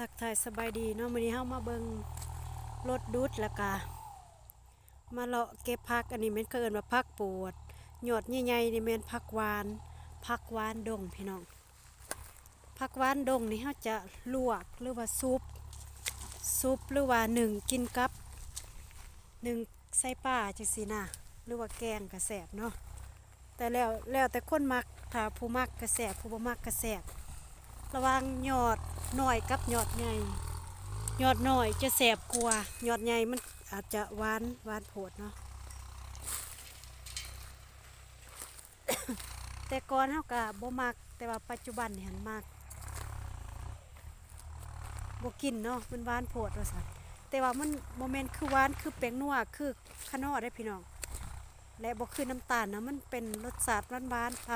ทักทายสบายดีเนาะมื้อนี้เฮามาเบิ่งรถดูดแล้วก็มาเลาะเก็บผักอันนี้แม่นเขาเอิ้นว่าผักโปดยอดใหญ่ๆนี่แม่นผักหวานดงพี่น้องผักหวานดงนี่เฮาจะลวกหรือว่าซุปหรือว่านึ่งกินกับนึ่งใส่ปลาจังซี่นะหรือว่าแกงก็แซ่บเนาะแต่แล้วแต่คนมักถ้าผู้มักก็แซ่บผู้บ่มักก็แซ่บระหว่างยอดน้อยกับยอดใหญ่ยอดน้อยจะแซ่บกว่ายอดใหญ่มันอาจจะหวานโพดเนาะแต่ก่อนเฮาก็บ่มักแต่ว่าปัจจุบันนี่หันมักบ่กินเนาะมันหวานโพดว่าซั่นแต่ว่ามันบ่แม่นคือหวานคือแป้งนัวคือคะน้อได้พี่น้องและบ่คือน้ำตาลนะมันเป็นรสชาติหวานๆ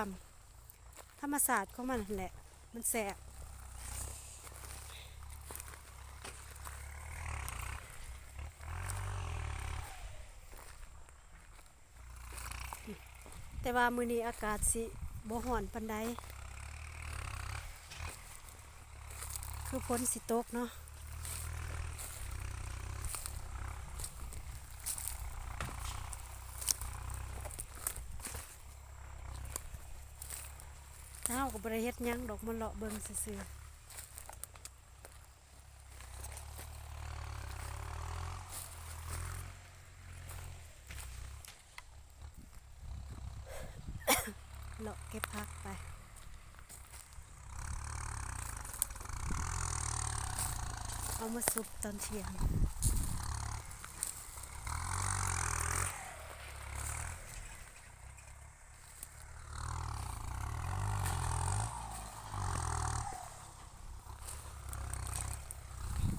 ธรรมชาติของมันนั่นแหละมันแซ่บแต่ว่ามื้อนี้อากาศสิบ่ร้อนปานใดคือฝนสิตกเนาะเฮาก็บ่ได้เฮ็ดหยังดอกมาเลาะเบิ่งซื่อๆเลาะเก็บผักไปเอามาซุปตอนเที่ยง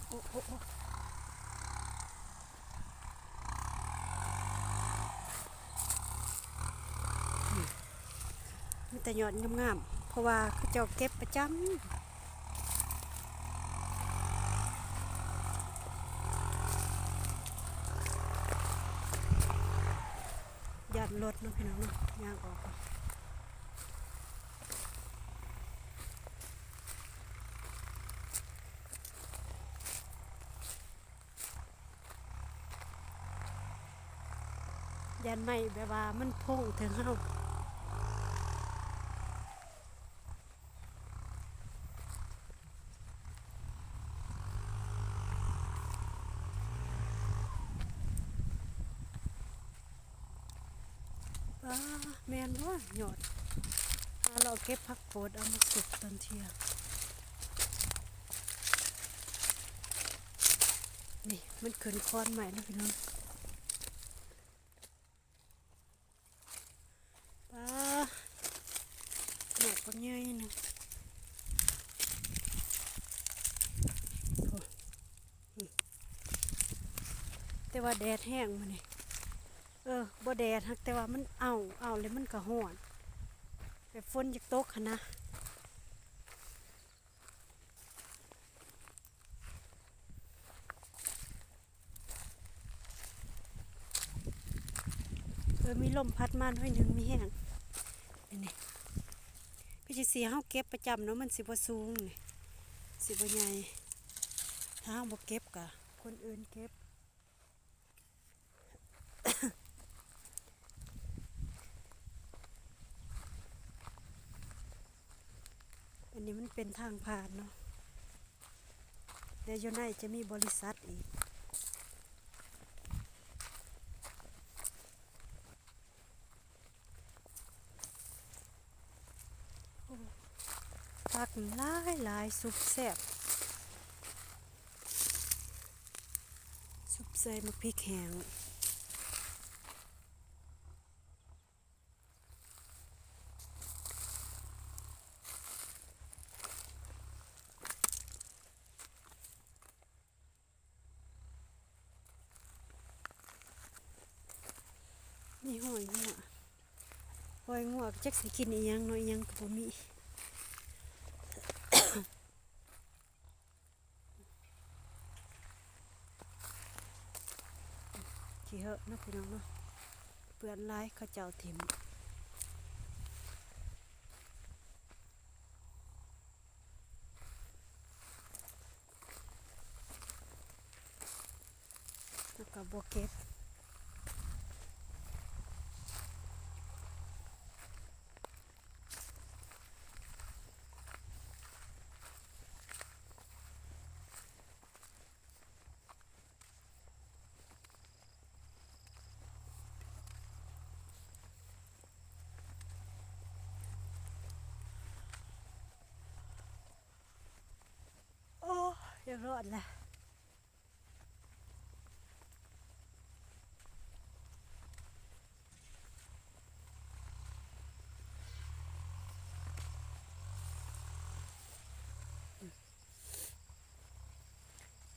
โอ้มีแต่ยอดงามๆเพราะว่าเขาเจ้าเก็บประจำย่านรถเนาะพี่น้องเนาะย่างออกก่อนย่านไม่แบบว่ามันพุ่งถึงเฮาแม่นบ่ยอดเราเก็บผักโพดเอามาสุกตอนเที่ยงนี่มันขึ้นคอนใหม่นะพี่น้องดอกก็ใหญ่นะแต่ว่าแดดแห้งมานี่บ่แดดฮักแต่ว่ามันเอาเลยมันก็ร้อนแบบฝนจะตกหั่นนะมีลมพัดมาหน่อยหนึงมีแห้งนี่พี่สิเฮาเก็บประจำเนาะมันสิบ่สูงนี่สิบ่ใหญ่ถ้าเฮาบ่เก็บก็คนอื่นเก็บอันนี้มันเป็นทางผ่านเนาะเดี๋ยวอยู่ในจะมีบริษัทอีกผักหลายซุปแซ่บซุปใส่มะพริกแห้งนี่หอยงัวจักสิกินอีหยังเนาะอีหยังก็บ่มีขี้เหอะเนาะพี่น้องเนาะเปื้อนหลายเขาเจ้าถิ่ม ก็บ่เก็บโอ้ยรอดละ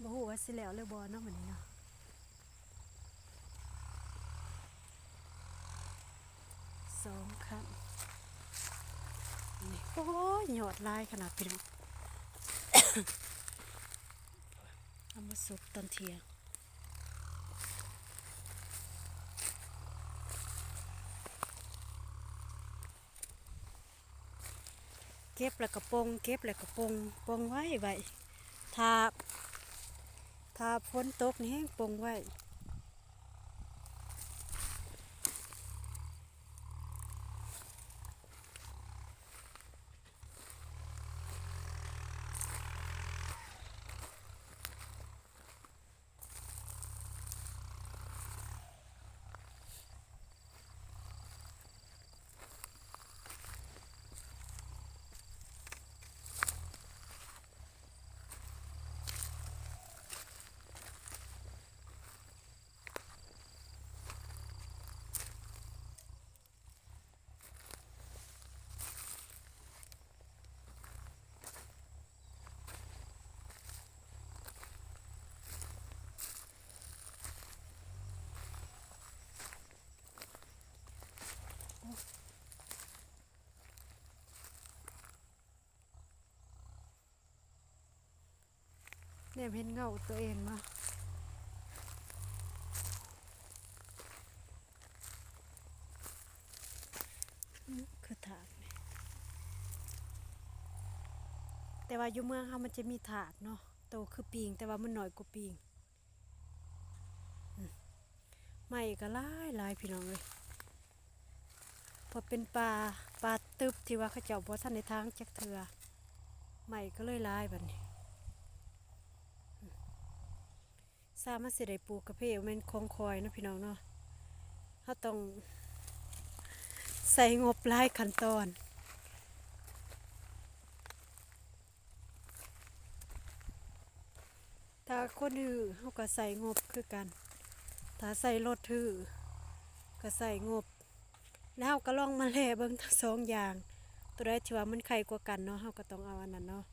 บ่ฮู้ว่าสิแล้วหรือบ่เนาะมื้อนี้เนาะ2ครับนี่โอ้ยยอดลายขนาดพี่น้องเอามาสุกตอนเที่ยงเก็บแล้วก็ปงเก็บแล้วก็ปงไว้ถ้าถ้าฝนตกนี่แห้งปงไว้เนี่ยเห็นเงาตัวเองมาคือถากนี่แต่ว่าอยู่เมืองเฮามันจะมีถากเนาะโตคือปิงแต่ว่ามันน้อยกว่าปิงไม้ก็หลายพี่น้องเอ้ยพอเป็นปลาตึบที่ว่าเขาเจ้าบ่ทันได้ทางจักเทื่อไม้ก็เลยหลายบัดนี้สามารถสิได้ปลูกกะเพราแม่นคงคอยเนาะพี่น้องเนาะเฮาต้องใส่งบหลายขั้นตอนถ้าคนหื้อเฮาก็ใส่งบคือกันถ้าใส่รถหื้อก็ใส่งบแล้วเฮาก็ลองมาแลเบิ่งทั้งสองอย่างตัวใดที่ว่ามันไข่กว่ากันเนาะเฮาก็ต้องเอาอันนั้นเนาะ